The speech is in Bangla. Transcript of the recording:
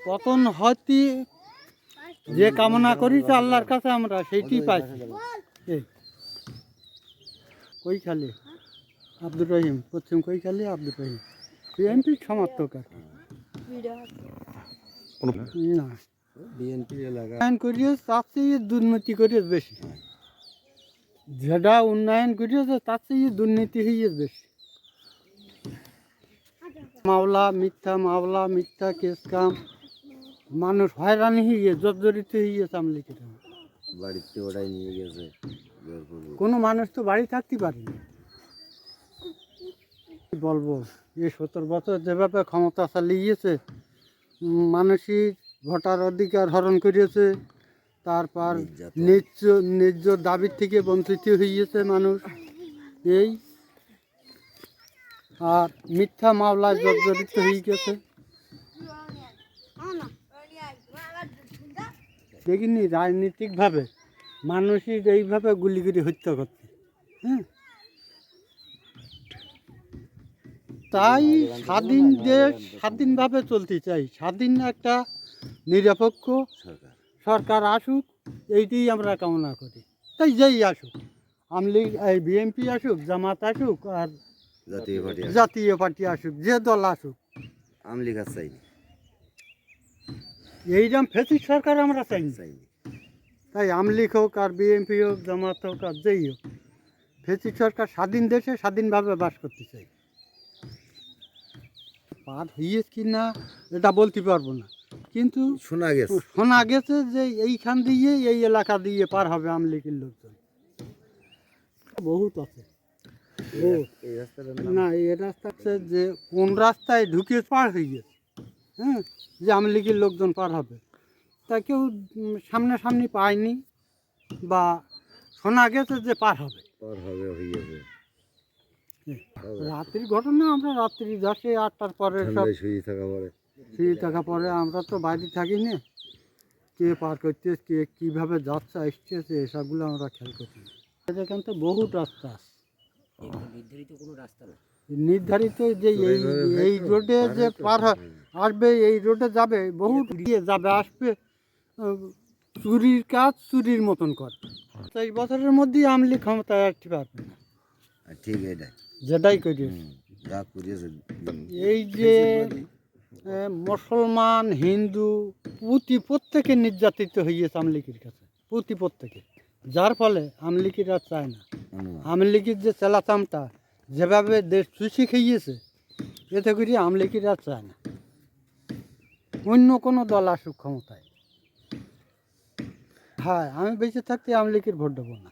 পতন হতে যে কামনা করি তো আল্লাহর কাছে আমরা সেইটি পাইছি। কৈখালী আব্দুর রহিম, পশ্চিম কৈখালী আব্দুর রহিম, বিএনপির সমর্থক আর না। বিএনপি এলাকা উন্নয়ন করিয়েছে তার চেয়ে দুর্নীতি করিয়েছে বেশি, যেটা উন্নয়ন করিয়েছে তার চেয়ে দুর্নীতি হয়েছে বেশি। মিথ্যা মিথ্যা কেস কাম, মানুষ হয়রানি হয়ে জর্জরিত হয়েছে আমলিকের। বাড়িতে ওটাই নিয়ে গেছে, কোনো মানুষ তো বাড়ি থাকতে পারেনি। বলবো এই 70 বছর যেভাবে ক্ষমতা চালিয়েছে, মানসিক ভোটার অধিকার হরণ করিয়েছে, তারপর ন্যায্য দাবির থেকে বঞ্চিত হয়েছে মানুষ, এই আর মিথ্যা মামলায় জর্জরিত হয়ে গেছে। দেখিনি রাজনীতিকভাবে মানুষই এইভাবে গুলি করে হত্যা করতে, হ্যাঁ। তাই স্বাধীন দেশ স্বাধীনভাবে চলতে চাই, স্বাধীন একটা নিরপেক্ষ সরকার আসুক, এইটাই আমরা কামনা করি। তাই যেই আসুক, আমলিগ এই বিএনপি আসুক, জামাত আসুক, আর জাতীয় পার্টি আসুক, যে দল আসুক, আমলিগ চাই, এইরকম ফেসিস সরকার আমরা চাই। তাই আমলিগ হোক আর বিএনপি হোক, জামাত হোক আর যেই হোক, ফেসিস সরকার স্বাধীন দেশে স্বাধীনভাবে বাস করতে চাই। পার হয়েছে কি না এটা বলতে পারবো না, কিন্তু শোনা গেছে যে এইখান দিয়ে এই এলাকা দিয়ে পার হবে আমলিগের লোকজন। বহুত আছে না, এই রাস্তা যে কোন রাস্তায় ঢুকে পার হয়ে গেছে, হ্যাঁ, যে আমলিগের লোকজন পার হবে তা কেউ সামনাসামনি পায়নি, বা শোনা গেছে যে পার হবে হয়ে যাবে। রাত্রির ঘটনা, আমরা রাত্রি 10-8টার পরে সব শুয়ে থাকা পরে আমরা তো বাইরে থাকি না, কে পার করতে কে কীভাবে যাচ্ছে আসছে এসবগুলো আমরা খেয়াল করি। এখান তো বহুত রাস্তা আছে, নির্ধারিত যে এই রোডে যে পার আসবে, এই রোডে যাবে, বহুত দিয়ে যাবে আসবে, চুরির কাজ চুরির মতন করে। 5 বছরের মধ্যেই আমলি ক্ষমতায় আসতে পারবে না, ঠিক এটা যেটাই করিয়েছে। এই যে মুসলমান হিন্দু প্রত্যেকে নির্যাতিত হয়েছে আমলিগের কাছে, প্রত্যেকে, যার ফলে আমলিগের আর চায় না। আমলিগের যে চেলাচামটা যেভাবে দেশ চুষি খেয়েছে, এতে করে আমলিগের আর চায় না অন্য কোনো দল আসুক ক্ষমতায়। হ্যাঁ, আমি বেঁচে থাকতে আমলিগের ভোট দেবো না।